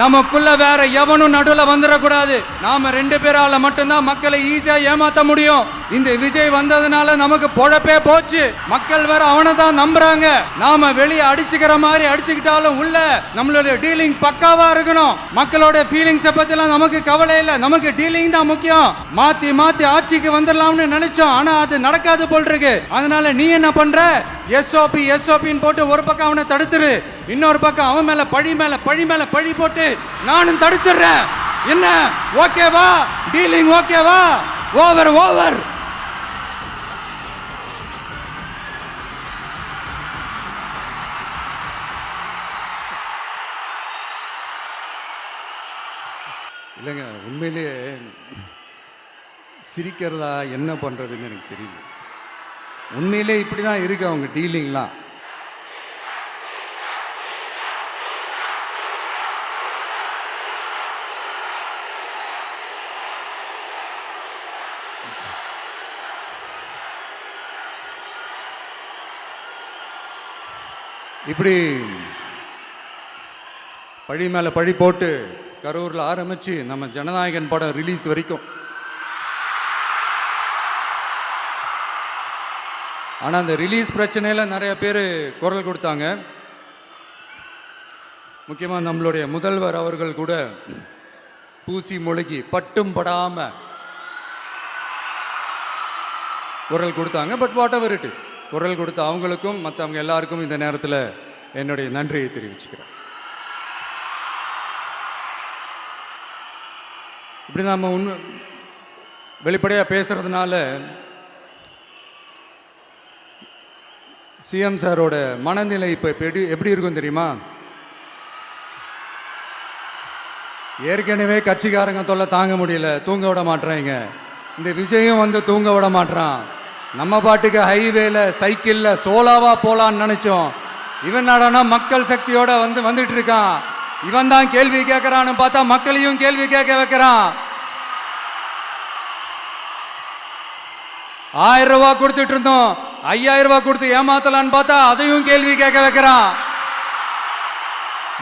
நமக்குள்ள வேற எவனும் நடுவுல வந்துடக்கூடாது. நாம 2 பேரால மட்டும்தான் மக்களை ஈஸியா ஏமாத்த முடியும். இந்த விஜய் வந்ததுனால நமக்கு பொழப்பே போச்சு. மக்கள் வேற அவனை தான் நம்புறாங்க. நாம வெளியே அடிச்சுக்கிற மாதிரி அடிச்சுக்கிட்டாலும் உள்ள நம்மளுடைய டீலிங் பக்காவா இருக்கணும். மக்களோட ஃபீலிங்ஸை பத்திலாம் நமக்கு கவலை இல்லை. நமக்கு டீலிங் தான் முக்கியம். மாத்தி மாத்தி ஆட்சிக்கு வந்துடலாம்னு நினைச்சோம், ஆனா அது நடக்காது போல் இருக்கு. அதனால நீ என்ன பண்ற? எஸ்ஓபின்னு போட்டு ஒரு பக்கம் அவனை தடுத்துரு, இன்னொரு பக்கம் அவன் மேல பழி போட்டு நானும் தடுத்துறேன். என்ன ஓகேவா? டீலிங் ஓகேவா? ஓவர். இல்லைங்க, உண்மையிலேயே சிரிக்கிறதா என்ன பண்றதுன்னு எனக்கு தெரியல. உண்மையிலே இப்படிதான் இருக்கு அவங்க டீலிங்லாம். இப்படி பழி மேல பழி போட்டு கரூர்ல ஆரம்பிச்சு நம்ம ஜனநாயகன் படம் ரிலீஸ் வரைக்கும். ஆனா அந்த ரிலீஸ் பிரச்சனையில நிறைய பேர் குரல் கொடுத்தாங்க. முக்கியமா நம்மளுடைய முதல்வர் அவர்கள் கூட பூசி மொழிகி பட்டும் படாம குரல் கொடுத்தாங்க. But what ever it is, குரல் கொடுத்த அவங்களுக்கும் மற்றவங்க எல்லாருக்கும் இந்த நேரத்தில் என்னுடைய நன்றியை தெரிவிச்சுக்கிறேன். இப்படி நம்ம வெளிப்படையாக பேசுறதுனால சிஎம் சாரோட மனநிலை இப்போ எப்படி இருக்கும் தெரியுமா? ஏற்கனவே கட்சிக்காரங்க தொல்லை தாங்க முடியல, தூங்க விட மாட்டேறாங்க. இந்த விஜயும் வந்து தூங்க விட மாட்டான். நம்ம பாட்டுக்கு ஹைவேல சைக்கிள்ல சோலாவா போலான்னு நினைச்சோம். இவன் நாடானா மக்கள் சக்தியோட வந்துட்டு இருக்கான். இவன் தான் கேள்வி கேட்கறான்னு பார்த்தா மக்களையும் கேள்வி கேட்க வைக்கிறான். 1000 ரூபாய் கொடுத்துட்டு இருந்தோம், 5000 ரூபாய் கொடுத்து ஏமாத்தலான்னு பார்த்தா அதையும் கேள்வி கேட்க வைக்கிறான்.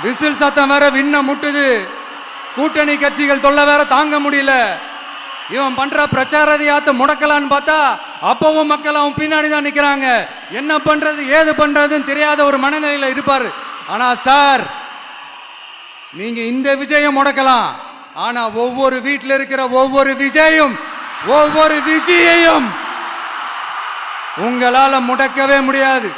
விசில் சத்தம் வேற விண்ண முட்டுது. கூட்டணி கட்சிகள் தொல்லை வேற தாங்க முடியல. இவன் பண்ற பிரச்சாரத்தையாத்த முடக்கலான்னு பார்த்தா அப்பவும் மக்கள் அவன் பின்னாடி தான் நிக்கிறாங்க. என்ன பண்றது ஏது பண்றதுன்னு தெரியாத ஒரு மனநிலையில இருப்பாரு. ஆனா சார், நீங்க இந்த விஜயம் முடக்கலாம், ஆனா ஒவ்வொரு வீட்டில் இருக்கிற ஒவ்வொரு விஜயையும் உங்களால முடக்கவே முடியாது.